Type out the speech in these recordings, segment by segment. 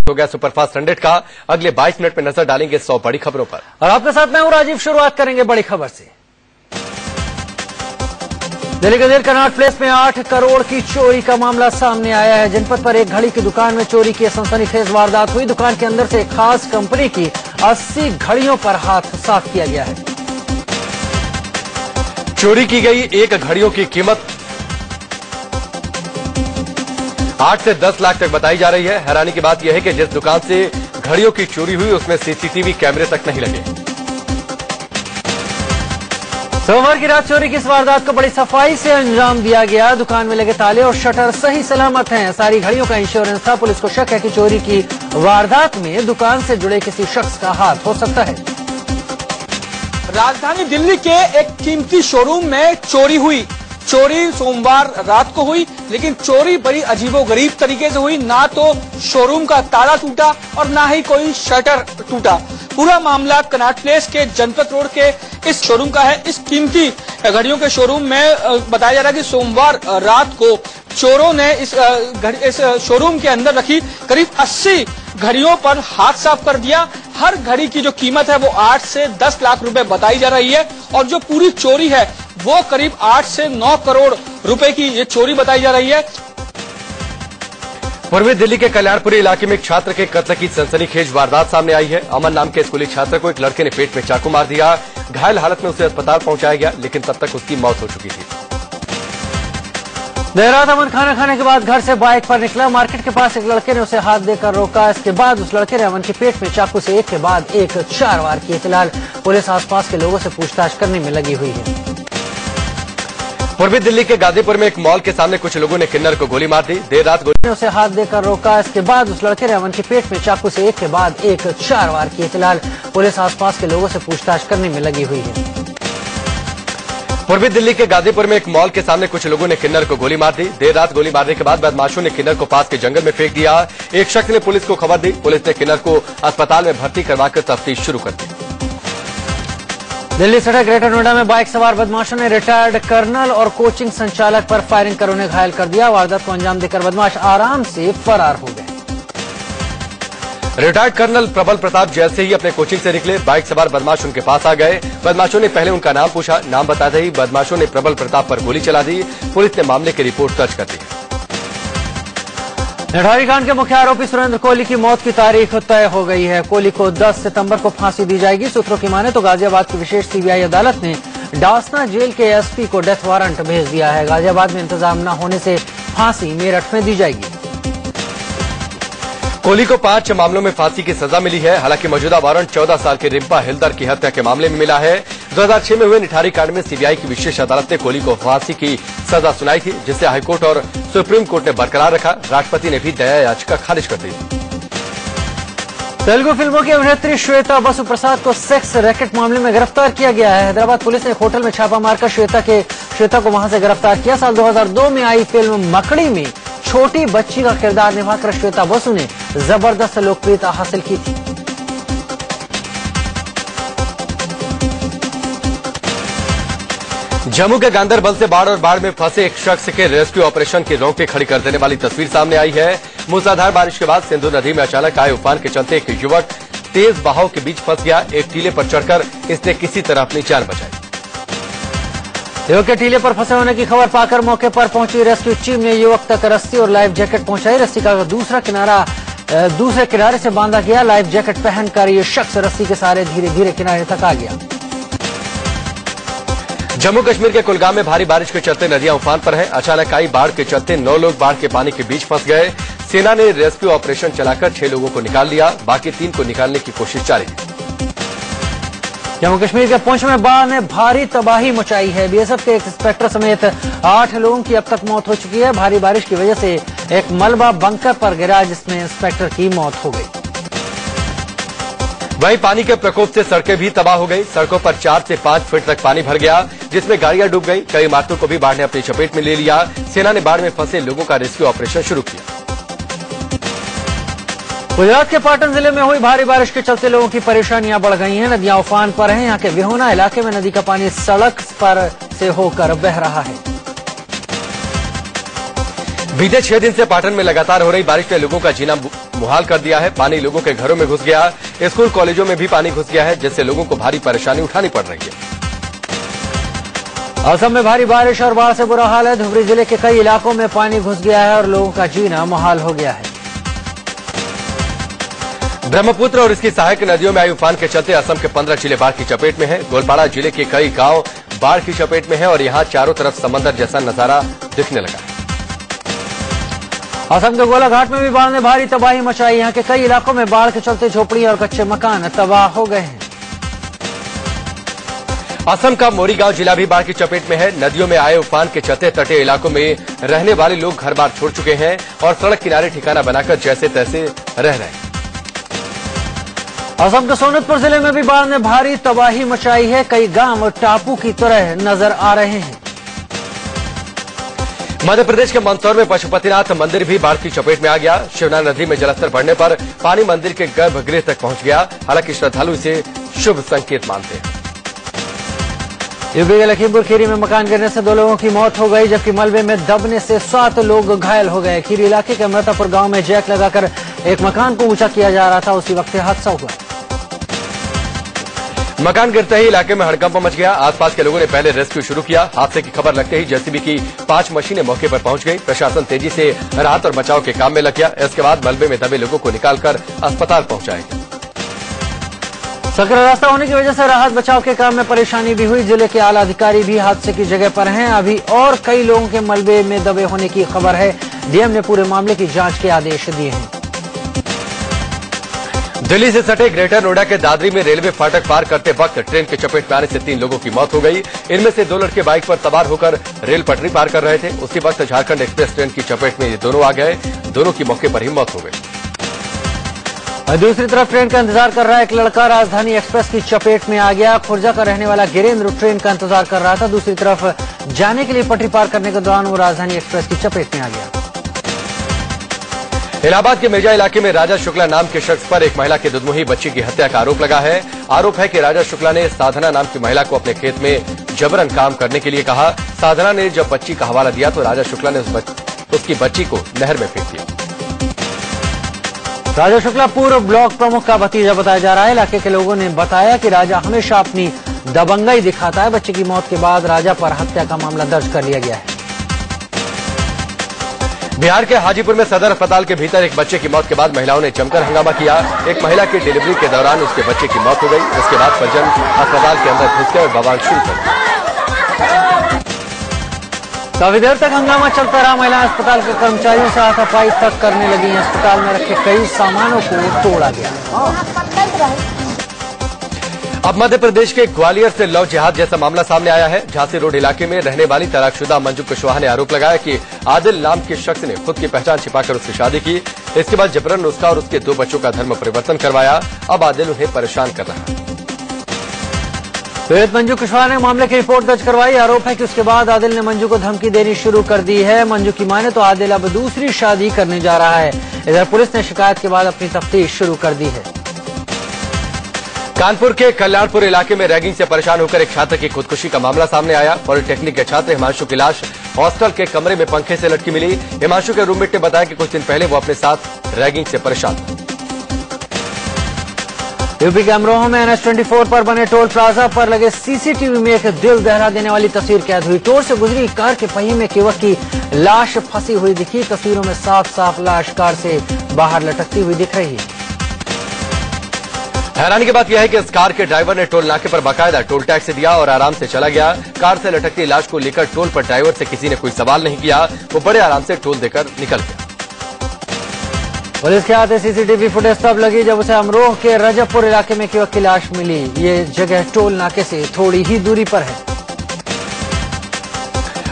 हो गया सुपरफास्ट 100 का। अगले 22 मिनट में नजर डालेंगे 100 बड़ी खबरों पर और आपके साथ मैं हूं राजीव। शुरुआत करेंगे बड़ी खबर से। दिल्ली के कनॉट प्लेस में 8 करोड़ की चोरी का मामला सामने आया है। जनपद पर एक घड़ी की दुकान में चोरी की सनसनीखेज वारदात हुई। दुकान के अंदर से एक खास कंपनी की 80 घड़ियों पर हाथ साफ किया गया है। चोरी की गई एक घड़ियों की कीमत 8 से 10 लाख तक बताई जा रही है। हैरानी की बात यह है कि जिस दुकान से घड़ियों की चोरी हुई उसमें सीसीटीवी कैमरे तक नहीं लगे। सोमवार की रात चोरी की इस वारदात को बड़ी सफाई से अंजाम दिया गया। दुकान में लगे ताले और शटर सही सलामत हैं। सारी घड़ियों का इंश्योरेंस था। पुलिस को शक है कि चोरी की वारदात में दुकान से जुड़े किसी शख्स का हाथ हो सकता है। राजधानी दिल्ली के एक कीमती शोरूम में चोरी हुई। चोरी सोमवार रात को हुई, लेकिन चोरी बड़ी अजीबोगरीब तरीके से हुई। ना तो शोरूम का ताला टूटा और ना ही कोई शटर टूटा। पूरा मामला कनॉट प्लेस के जनपद रोड के इस शोरूम का है। इस कीमती घड़ियों के शोरूम में बताया जा रहा है कि सोमवार रात को चोरों ने इस शोरूम के अंदर रखी करीब 80 घड़ियों पर हाथ साफ कर दिया। हर घड़ी की जो कीमत है वो 8 से 10 लाख रुपए बताई जा रही है और जो पूरी चोरी है वो करीब 8 से 9 करोड़ रुपए की ये चोरी बताई जा रही है। पूर्वी दिल्ली के कल्याणपुरी इलाके में एक छात्र के कत्ल की सनसनीखेज वारदात सामने आई है। अमन नाम के स्कूली छात्र को एक लड़के ने पेट में चाकू मार दिया। घायल हालत में उसे अस्पताल पहुंचाया गया, लेकिन तब तक उसकी मौत हो चुकी थी। देर रात अमन खाना खाने के बाद घर से बाइक पर निकला। मार्केट के पास एक लड़के ने उसे हाथ देकर रोका। इसके बाद उस लड़के ने अमन के पेट में चाकू से एक के बाद एक 4 वार किए। फिलहाल पुलिस आसपास के लोगों से पूछताछ करने में लगी हुई है। पूर्वी दिल्ली के गाजीपुर में एक मॉल के सामने कुछ लोगों ने किन्नर को गोली मार दी। देर रात गोली उसे हाथ देकर रोका। इसके बाद उस लड़के ने अमन के पेट में चाकू से एक के बाद एक 4 वार किए। फिलहाल पुलिस आसपास के लोगों से पूछताछ करने में लगी हुई है। पूर्वी दिल्ली के गाजीपुर में एक मॉल के सामने कुछ लोगों ने किन्नर को गोली मार दी। देर रात गोली मारने के बाद बदमाशों ने किन्नर को पास के जंगल में फेंक दिया। एक शख्स ने पुलिस को खबर दी। पुलिस ने किन्नर को अस्पताल में भर्ती करवाकर तफ्तीश शुरू कर दी। दिल्ली सड़क ग्रेटर नोएडा में बाइक सवार बदमाशों ने रिटायर्ड कर्नल और कोचिंग संचालक पर फायरिंग कर उन्हें घायल कर दिया। वारदात को अंजाम देकर बदमाश आराम से फरार हो गए। रिटायर्ड कर्नल प्रबल प्रताप जैसे ही अपने कोचिंग से निकले, बाइक सवार बदमाश उनके पास आ गए। बदमाशों ने पहले उनका नाम पूछा। नाम बताते ही बदमाशों ने प्रबल प्रताप पर गोली चला दी। पुलिस ने मामले की रिपोर्ट दर्ज कर दी। निठारी कांड के मुख्य आरोपी सुरेंद्र कोहली की मौत की तारीख तय हो गई है। कोहली को 10 सितंबर को फांसी दी जाएगी। सूत्रों की माने तो गाजियाबाद की विशेष सीबीआई अदालत ने डासना जेल के एसपी को डेथ वारंट भेज दिया है। गाजियाबाद में इंतजाम न होने से फांसी मेरठ में दी जाएगी। कोहली को 5 मामलों में फांसी की सजा मिली है। हालांकि मौजूदा वारंट 14 साल के रिम्पा हिलदर की हत्या के मामले में मिला है। 2006 में हुए निठारी कांड में सीबीआई की विशेष अदालत ने कोहली को फांसी की सजा सुनाई थी, जिसे हाईकोर्ट और सुप्रीम कोर्ट ने बरकरार रखा। राष्ट्रपति ने भी दया याचिका खारिज कर दी। तेलुगु फिल्मों की अभिनेत्री श्वेता बसु प्रसाद को सेक्स रैकेट मामले में गिरफ्तार किया गया है। हैदराबाद पुलिस ने एक होटल में छापा मारकर श्वेता को वहां से गिरफ्तार किया। साल 2002 में आई फिल्म मकड़ी में छोटी बच्ची का किरदार निभाकर श्वेता बसु ने जबरदस्त लोकप्रियता हासिल की थी। जम्मू के गांदरबल से बाढ़ और बाढ़ में फंसे एक शख्स के रेस्क्यू ऑपरेशन की रोंगटे खड़ी कर देने वाली तस्वीर सामने आई है। मूसलाधार बारिश के बाद सिंधु नदी में अचानक आए उफान के चलते एक युवक तेज बहाव के बीच फंस गया। एक टीले पर चढ़कर इसने किसी तरह अपनी जान बचाई। युवक के टीले पर फंसे होने की खबर पाकर मौके पर पहुंची रेस्क्यू टीम ने युवक तक रस्सी और लाइफ जैकेट पहुंचाई। रस्सी का दूसरे किनारे से बांधा गया। लाइफ जैकेट पहनकर ये शख्स रस्सी के सहारे धीरे धीरे किनारे तक आ गया। जम्मू कश्मीर के कुलगाम में भारी बारिश के चलते नदियां उफान पर हैं। अचानक आई बाढ़ के चलते 9 लोग बाढ़ के पानी के बीच फंस गए। सेना ने रेस्क्यू ऑपरेशन चलाकर 6 लोगों को निकाल लिया। बाकी 3 को निकालने की कोशिश जारी है। जम्मू कश्मीर के पुंछ में बाढ़ ने भारी तबाही मचाई है। बीएसएफ के एक इंस्पेक्टर समेत 8 लोगों की अब तक मौत हो चुकी है। भारी बारिश की वजह से एक मलबा बंकर पर गिरा, जिसमें इंस्पेक्टर की मौत हो गई। वहीं पानी के प्रकोप से सड़कें भी तबाह हो गई। सड़कों पर 4 से 5 फीट तक पानी भर गया, जिसमें गाड़ियां डूब गई। कई इमारतों को भी बाढ़ ने अपनी चपेट में ले लिया। सेना ने बाढ़ में फंसे लोगों का रेस्क्यू ऑपरेशन शुरू किया। गुजरात के पाटन जिले में हुई भारी बारिश के चलते लोगों की परेशानियां बढ़ गई हैं। नदियां उफान पर हैं। यहां के विहोना इलाके में नदी का पानी सड़क पर से होकर बह रहा है। बीते 6 दिन से पाटन में लगातार हो रही बारिश ने लोगों का जीना मुहाल कर दिया है। पानी लोगों के घरों में घुस गया, स्कूल कॉलेजों में भी पानी घुस गया है, जिससे लोगों को भारी परेशानी उठानी पड़ रही है। असम में भारी बारिश और बाढ़ से बुरा हाल है। धुबरी जिले के कई इलाकों में पानी घुस गया है और लोगों का जीना मुहाल हो गया है। ब्रह्मपुत्र और इसकी सहायक नदियों में आई उफान के चलते असम के 15 जिले बाढ़ की चपेट में हैं। गोलपाड़ा जिले के कई गांव बाढ़ की चपेट में है और यहां चारों तरफ समंदर जैसा नजारा दिखने लगा है। असम के गोलाघाट में भी बाढ़ ने भारी तबाही मचाई। यहां के कई इलाकों में बाढ़ के चलते झोपड़ियां और कच्चे मकान तबाह हो गए हैं। असम का मोरीगांव जिला भी बाढ़ की चपेट में है। नदियों में आए उफान के चलते तटीय इलाकों में रहने वाले लोग घर बार छोड़ चुके हैं और सड़क किनारे ठिकाना बनाकर जैसे तैसे रह रहे हैं। असम के सोनितपुर जिले में भी बाढ़ ने भारी तबाही मचाई है। कई गांव टापू की तरह नजर आ रहे हैं। मध्य प्रदेश के मंदसौर में पशुपतिनाथ मंदिर भी बाढ़ की चपेट में आ गया। शिवना नदी में जलस्तर बढ़ने पर पानी मंदिर के गर्भगृह तक पहुंच गया। हालांकि श्रद्धालु इसे शुभ संकेत मानते हैं। यूपी के लखीमपुर खीरी में मकान गिरने से 2 लोगों की मौत हो गई, जबकि मलबे में दबने से 7 लोग घायल हो गए। खीरी इलाके के अमृतापुर गांव में जैक लगाकर एक मकान को ऊंचा किया जा रहा था, उसी वक्त हादसा हुआ। मकान गिरते ही इलाके में हड़कंप मच गया। आसपास के लोगों ने पहले रेस्क्यू शुरू किया। हादसे की खबर लगते ही जेसीबी की 5 मशीनें मौके पर पहुंच गई। प्रशासन तेजी से राहत और बचाव के काम में लग गया। इसके बाद मलबे में दबे लोगों को निकालकर अस्पताल पहुंचाया गया। सकरा रास्ता होने की वजह से राहत बचाव के काम में परेशानी भी हुई। जिले के आला अधिकारी भी हादसे की जगह पर हैं। अभी और कई लोगों के मलबे में दबे होने की खबर है। डीएम ने पूरे मामले की जांच के आदेश दिए हैं। दिल्ली से सटे ग्रेटर नोएडा के दादरी में रेलवे फाटक पार करते वक्त ट्रेन के चपेट में आने से 3 लोगों की मौत हो गई। इनमें से 2 लड़के बाइक पर सवार होकर रेल पटरी पार कर रहे थे। उसी वक्त झारखंड एक्सप्रेस ट्रेन की चपेट में ये दोनों आ गए। दोनों की मौके पर ही मौत हो गई। दूसरी तरफ ट्रेन का इंतजार कर रहा एक लड़का राजधानी एक्सप्रेस की चपेट में आ गया। खुर्जा का रहने वाला गिरेंद्र ट्रेन का इंतजार कर रहा था। दूसरी तरफ जाने के लिए पटरी पार करने के दौरान वो राजधानी एक्सप्रेस की चपेट में आ गया। इलाहाबाद के मेजा इलाके में राजा शुक्ला नाम के शख्स पर एक महिला की दुधमुही बच्ची की हत्या का आरोप लगा है। आरोप है कि राजा शुक्ला ने साधना नाम की महिला को अपने खेत में जबरन काम करने के लिए कहा। साधना ने जब बच्ची का हवाला दिया तो राजा शुक्ला ने उसकी बच्ची को नहर में फेंक दिया। राजा शुक्ला पूर्व ब्लॉक प्रमुख का भतीजा बताया जा रहा है। इलाके के लोगों ने बताया कि राजा हमेशा अपनी दबंगई दिखाता है। बच्चे की मौत के बाद राजा पर हत्या का मामला दर्ज कर लिया गया है। बिहार के हाजीपुर में सदर अस्पताल के भीतर एक बच्चे की मौत के बाद महिलाओं ने जमकर हंगामा किया। एक महिला की डिलीवरी के दौरान उसके बच्चे की मौत हो गई। उसके बाद परिजन अस्पताल के अंदर घुस गए और बवाल शुरू कर दिया। काफी देर तक हंगामा चलता रहा। महिला अस्पताल के कर्मचारियों से हाथापाई तक करने लगी। अस्पताल में रखे कई सामानों को तोड़ा गया। अब मध्य प्रदेश के ग्वालियर से लव जिहाद जैसा मामला सामने आया है। झांसी रोड इलाके में रहने वाली तलाकशुदा मंजू कुशवाहा ने आरोप लगाया कि आदिल नाम के शख्स ने खुद की पहचान छिपाकर उससे शादी की। इसके बाद जबरन उसका और उसके 2 बच्चों का धर्म परिवर्तन करवाया। अब आदिल उन्हें परेशान कर रहा है। पीड़ित मंजू कुशवाहा ने मामले की रिपोर्ट दर्ज करवाई। आरोप है कि उसके बाद आदिल ने मंजू को धमकी देनी शुरू कर दी है। मंजू की माने तो आदिल अब दूसरी शादी करने जा रहा है। इधर पुलिस ने शिकायत के बाद अपनी तफ्तीश शुरू कर दी है। कानपुर के कल्याणपुर इलाके में रैगिंग से परेशान होकर एक छात्र की खुदकुशी का मामला सामने आया। पॉलिटेक्निक के छात्र हिमांशु की लाश हॉस्टल के कमरे में पंखे से लटकी मिली। हिमांशु के रूममेट ने बताया कि कुछ दिन पहले वो अपने साथ रैगिंग से परेशान था। यूपी के अमरोहा में NH24 पर बने टोल प्लाजा पर लगे सीसीटीवी में एक दिल दहला देने वाली तस्वीर कैद हुई। टोल से गुजरी कार के पहिए में एक युवक की लाश फंसी हुई दिखी। तस्वीरों में साफ साफ लाश कार से बाहर लटकती हुई दिख रही है। हैरानी की बात यह है कि इस कार के ड्राइवर ने टोल नाके पर बाकायदा टोल टैक्स दिया और आराम से चला गया। कार से लटकती लाश को लेकर टोल पर ड्राइवर से किसी ने कोई सवाल नहीं किया। वो बड़े आराम से टोल देकर निकल गया। पुलिस के हाथ सीसीटीवी फुटेज तब लगी जब उसे अमरोह के रजबपुर इलाके में एक युवक की लाश मिली। ये जगह टोल नाके से थोड़ी ही दूरी पर है।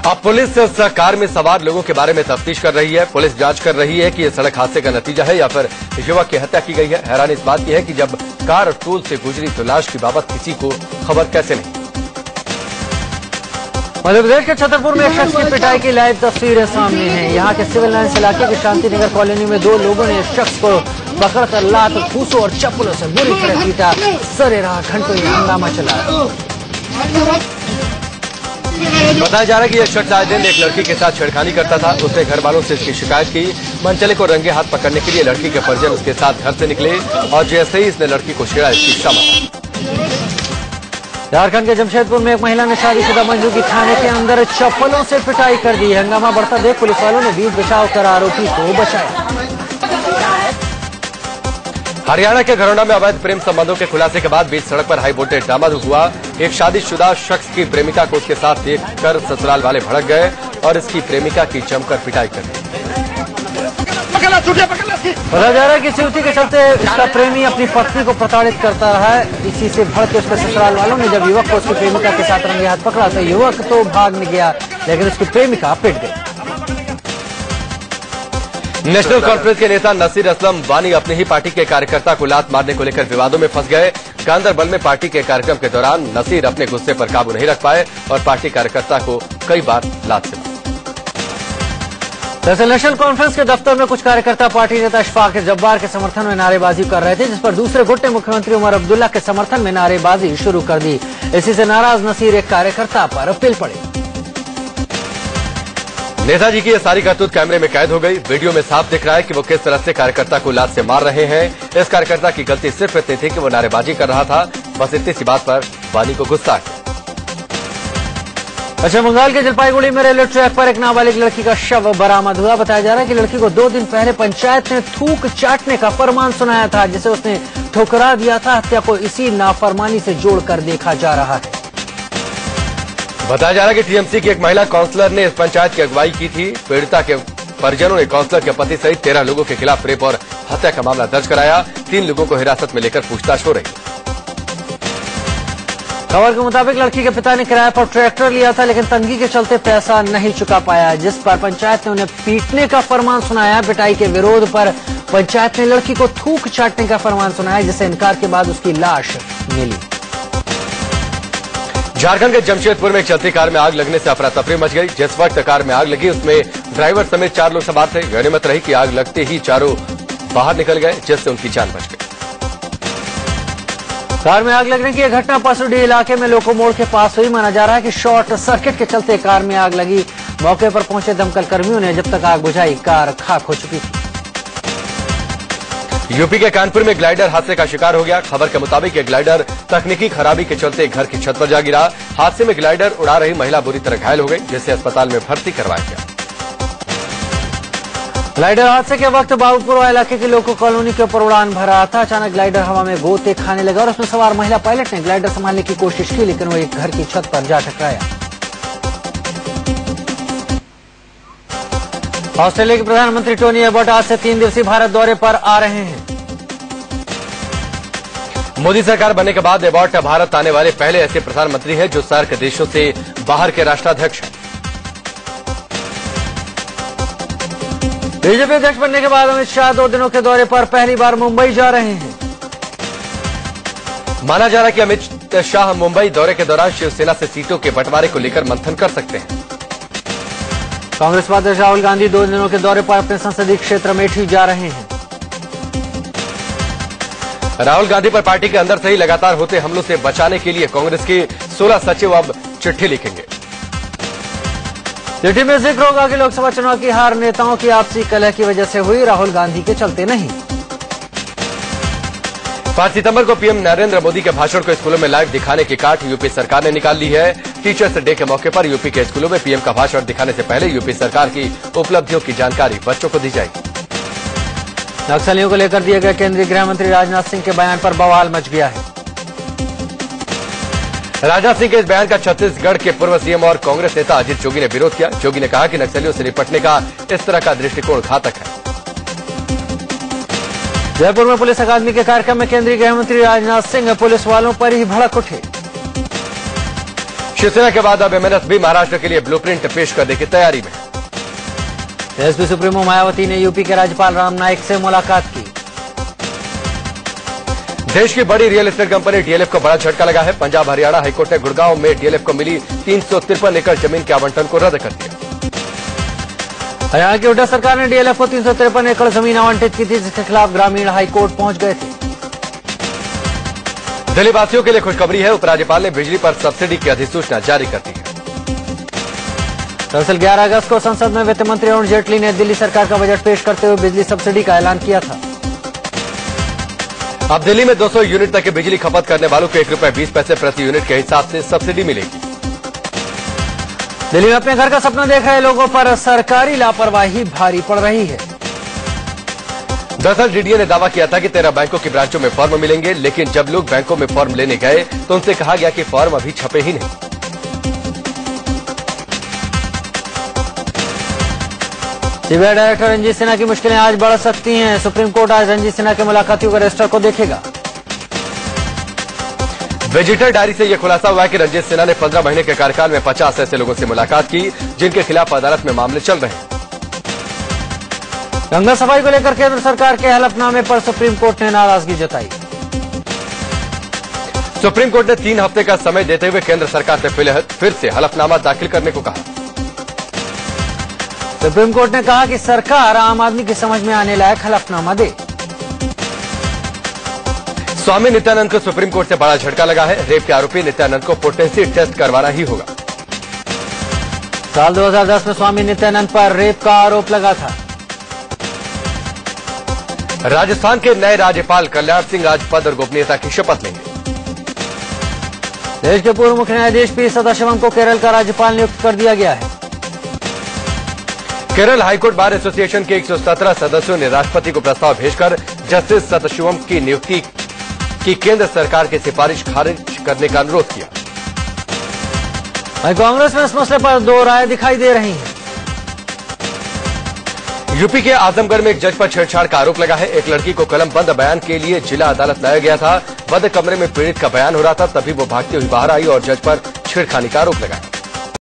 अब पुलिस इस कार में सवार लोगों के बारे में तफ्तीश कर रही है। पुलिस जांच कर रही है कि यह सड़क हादसे का नतीजा है या फिर युवक की हत्या की गई है। हैरानी इस बात की है कि जब कार टोल से गुजरी तो लाश की बाबत किसी को खबर कैसे नहीं। मध्य प्रदेश के छतरपुर में एक शख्स की पिटाई की लाइव तस्वीरें सामने हैं। यहाँ के सिविल लाइन्स इलाके के शांतिनगर कॉलोनी में 2 लोगों ने इस शख्स को पकड़कर लात, फूसों और चप्पलों से बुरी तरह पीटा। सरे रहा घंटों ये हंगामा चला। बताया जा रहा है कि यह शख्स आए दिन एक लड़की के साथ छेड़खानी करता था। उसने घर वालों से इसकी शिकायत की। मनचले को रंगे हाथ पकड़ने के लिए लड़की के परिजन उसके साथ घर से निकले और जैसे ही इसने लड़की को छेड़ा, इसकी क्षमा। झारखंड के जमशेदपुर में एक महिला ने शादीशुदा मंजू की थाने के अंदर चप्पलों से पिटाई कर दी। हंगामा बढ़ता देख पुलिस वालों ने बीच बचाव कर आरोपी को बचाया। हरियाणा के घरौंडा में अवैध प्रेम संबंधों के खुलासे के बाद बीच सड़क पर हाई वोल्टेज डामाडोल हुआ। एक शादीशुदा शख्स की प्रेमिका को उसके साथ देखकर ससुराल वाले भड़क गए और इसकी प्रेमिका की जमकर पिटाई कर दी। बताया जा रहा है कि इस युवती के चलते इसका प्रेमी अपनी पत्नी को प्रताड़ित करता रहा है। इसी से भड़क के उसके ससुराल वालों ने जब युवक को उसकी प्रेमिका के साथ रंगे हाथ पकड़ा तो युवक तो भाग गया, लेकिन उसकी प्रेमिका पिट गई। नेशनल कॉन्फ्रेंस के नेता नसीर असलम वानी अपनी ही पार्टी के कार्यकर्ता को लात मारने को लेकर विवादों में फंस गए। गांधरबल में पार्टी के कार्यक्रम के दौरान नसीर अपने गुस्से पर काबू नहीं रख पाए और पार्टी कार्यकर्ता को कई बार लात से मारा। दरअसल नेशनल कॉन्फ्रेंस के दफ्तर में कुछ कार्यकर्ता पार्टी नेता अशफाक जब्बार के समर्थन में नारेबाजी कर रहे थे, जिस पर दूसरे गुट ने मुख्यमंत्री उमर अब्दुल्ला के समर्थन में नारेबाजी शुरू कर दी। इसी से नाराज नसीर एक कार्यकर्ता पर पिल पड़े। नेताजी की यह सारी करतूत कैमरे में कैद हो गई। वीडियो में साफ दिख रहा है कि वो किस तरह से कार्यकर्ता को लात से मार रहे हैं। इस कार्यकर्ता की गलती सिर्फ इतनी थी कि वो नारेबाजी कर रहा था। बस इतनी सी बात पर वानी को गुस्सा आया। पश्चिम बंगाल के जलपाईगुड़ी में रेलवे ट्रैक पर एक नाबालिग लड़की का शव बरामद हुआ। बताया जा रहा है कि लड़की को 2 दिन पहले पंचायत ने थूक चाटने का फरमान सुनाया था, जिसे उसने ठुकरा दिया था। हत्या को इसी नाफरमानी से जोड़कर देखा जा रहा है। बताया जा रहा है कि टीएमसी की एक महिला काउंसलर ने इस पंचायत की अगुवाई की थी। पीड़िता के परिजनों ने काउंसलर के पति सहित 13 लोगों के खिलाफ रेप और हत्या का मामला दर्ज कराया। 3 लोगों को हिरासत में लेकर पूछताछ हो रही। खबर के मुताबिक लड़की के पिता ने किराए पर ट्रैक्टर लिया था, लेकिन तंगी के चलते पैसा नहीं चुका पाया, जिस पर पंचायत ने उन्हें पीटने का फरमान सुनाया। पिटाई के विरोध पर पंचायत ने लड़की को थूक चाटने का फरमान सुनाया, जिससे इनकार के बाद उसकी लाश मिली। झारखंड के जमशेदपुर में एक चलती कार में आग लगने से अफरा तफरी मच गई। जिस वक्त कार में आग लगी उसमें ड्राइवर समेत 4 लोग सवार थे। गनीमत रही कि आग लगते ही चारों बाहर निकल गए, जिससे उनकी जान बच गई। कार में आग लगने की यह घटना पसुडी इलाके में लोको मोड़ के पास हुई। माना जा रहा है कि शॉर्ट सर्किट के चलते कार में आग लगी। मौके पर पहुंचे दमकल कर्मियों ने जब तक आग बुझाई, कार खाक हो चुकी थी। यूपी के कानपुर में ग्लाइडर हादसे का शिकार हो गया। खबर के मुताबिक एक ग्लाइडर तकनीकी खराबी के चलते घर की छत पर जा गिरा। हादसे में ग्लाइडर उड़ा रही महिला बुरी तरह घायल हो गई, जिसे अस्पताल में भर्ती करवाया गया। ग्लाइडर हादसे के वक्त बाबूपुरा इलाके की लोको कॉलोनी के ऊपर उड़ान भरा था। अचानक ग्लाइडर हवा में गोते खाने लगा और उसमें सवार महिला पायलट ने ग्लाइडर संभालने की कोशिश की, लेकिन वो एक घर की छत पर जा टकराया। ऑस्ट्रेलिया के प्रधानमंत्री टोनी एबॉट आज से 3 दिवसीय भारत दौरे पर आ रहे हैं। मोदी सरकार बनने के बाद एबॉट भारत आने वाले पहले ऐसे प्रधानमंत्री हैं जो सार्क देशों से बाहर के राष्ट्राध्यक्ष हैं। बीजेपी अध्यक्ष बनने के बाद अमित शाह 2 दिनों के दौरे पर पहली बार मुंबई जा रहे हैं। माना जा रहा है कि अमित शाह मुंबई दौरे के दौरान शिवसेना से सीटों के बंटवारे को लेकर मंथन कर सकते हैं। कांग्रेस अध्यक्ष राहुल गांधी 2 दिनों के दौरे पर अपने संसदीय क्षेत्र अमेठी जा रहे हैं। राहुल गांधी पर पार्टी के अंदर से ही लगातार होते हमलों से बचाने के लिए कांग्रेस के 16 सचिव अब चिट्ठी लिखेंगे। चिट्ठी में जिक्र होगा कि लोकसभा चुनाव की हार नेताओं की आपसी कलह की वजह से हुई, राहुल गांधी के चलते नहीं। 5 सितंबर को पीएम नरेंद्र मोदी के भाषण को स्कूलों में लाइव दिखाने की काट यूपी सरकार ने निकाल ली है। टीचर्स डे के मौके पर यूपी के स्कूलों में पीएम का भाषण दिखाने से पहले यूपी सरकार की उपलब्धियों की जानकारी बच्चों को दी जाएगी। नक्सलियों को लेकर दिए गए केंद्रीय गृह मंत्री राजनाथ सिंह के बयान पर बवाल मच गया है। राजनाथ सिंह के इस बयान का छत्तीसगढ़ के पूर्व सीएम और कांग्रेस नेता अजीत जोगी ने विरोध किया। जोगी ने कहा कि नक्सलियों से निपटने का इस तरह का दृष्टिकोण घातक है। जयपुर में पुलिस अकादमी के कार्यक्रम में केंद्रीय गृह मंत्री राजनाथ सिंह पुलिस वालों पर ही भड़क उठे। शिवसेना के बाद अब एमएनएस भी महाराष्ट्र के लिए ब्लूप्रिंट पेश करने की तैयारी में। एसपी सुप्रीमो मायावती ने यूपी के राज्यपाल राम नाईक से मुलाकात की। देश की बड़ी रियल एस्टेट कंपनी डीएलएफ को बड़ा झटका लगा है। पंजाब हरियाणा हाईकोर्ट ने गुड़गांव में डीएलएफ को मिली 353 एकड़ जमीन के आवंटन को रद्द कर दिया। हरियाणा की हुड्डा सरकार ने डीएलएफ को 353 एकड़ जमीन आवंटित की थी, जिसके खिलाफ ग्रामीण हाईकोर्ट पहुंच गए थे। दिल्ली वासियों के लिए खुशखबरी है। उपराज्यपाल ने बिजली पर सब्सिडी की अधिसूचना जारी कर दी है। दरअसल 11 अगस्त को संसद में वित्त मंत्री अरुण जेटली ने दिल्ली सरकार का बजट पेश करते हुए बिजली सब्सिडी का ऐलान किया था। अब दिल्ली में 200 यूनिट तक की बिजली खपत करने वालों को ₹1.20 प्रति यूनिट के हिसाब से सब्सिडी मिलेगी। दिल्ली में अपने घर का सपना देख रहे लोगों पर सरकारी लापरवाही भारी पड़ रही है। दरअसल डीडीए ने दावा किया था कि 13 बैंकों की ब्रांचों में फॉर्म मिलेंगे, लेकिन जब लोग बैंकों में फॉर्म लेने गए तो उनसे कहा गया कि फॉर्म अभी छपे ही नहीं। सीबीआई डायरेक्टर रंजीत सिन्हा की मुश्किलें आज बढ़ सकती हैं। सुप्रीम कोर्ट आज रंजीत सिन्हा के मुलाकातियों के रजिस्टर को देखेगा। विजिटर डायरी से यह खुलासा हुआ है कि रंजीत सिन्हा ने 15 महीने के कार्यकाल में 50 ऐसे लोगों से मुलाकात की जिनके खिलाफ अदालत में मामले चल रहे हैं। गंगा सफाई को लेकर केंद्र सरकार के हलफनामे पर सुप्रीम कोर्ट ने नाराजगी जताई। सुप्रीम कोर्ट ने 3 हफ्ते का समय देते हुए केंद्र सरकार से फिर से हलफनामा दाखिल करने को कहा। सुप्रीम कोर्ट ने कहा कि सरकार आम आदमी की समझ में आने लायक हलफनामा दे। स्वामी नित्यानंद को सुप्रीम कोर्ट से बड़ा झटका लगा है। रेप के आरोपी नित्यानंद को पोटेंसी टेस्ट करवाना ही होगा। साल 2010 में स्वामी नित्यानंद पर रेप का आरोप लगा था। राजस्थान के नए राज्यपाल कल्याण सिंह आज पद और गोपनीयता की शपथ लेंगे। देश के पूर्व मुख्य न्यायाधीश पी सदाशिवम को केरल का राज्यपाल नियुक्त कर दिया गया है। केरल हाईकोर्ट बार एसोसिएशन के 117 सदस्यों ने राष्ट्रपति को प्रस्ताव भेजकर जस्टिस सदाशिवम की नियुक्ति की केंद्र सरकार की सिफारिश खारिज करने का अनुरोध किया। कांग्रेस में इस मसले पर दो राय दिखाई दे रही हैं। यूपी के आजमगढ़ में एक जज पर छेड़छाड़ का आरोप लगा है। एक लड़की को कलमबंद बयान के लिए जिला अदालत लाया गया था। बंद कमरे में पीड़ित का बयान हो रहा था, तभी वो भागती हुई बाहर आई और जज पर छेड़खानी का आरोप लगाया।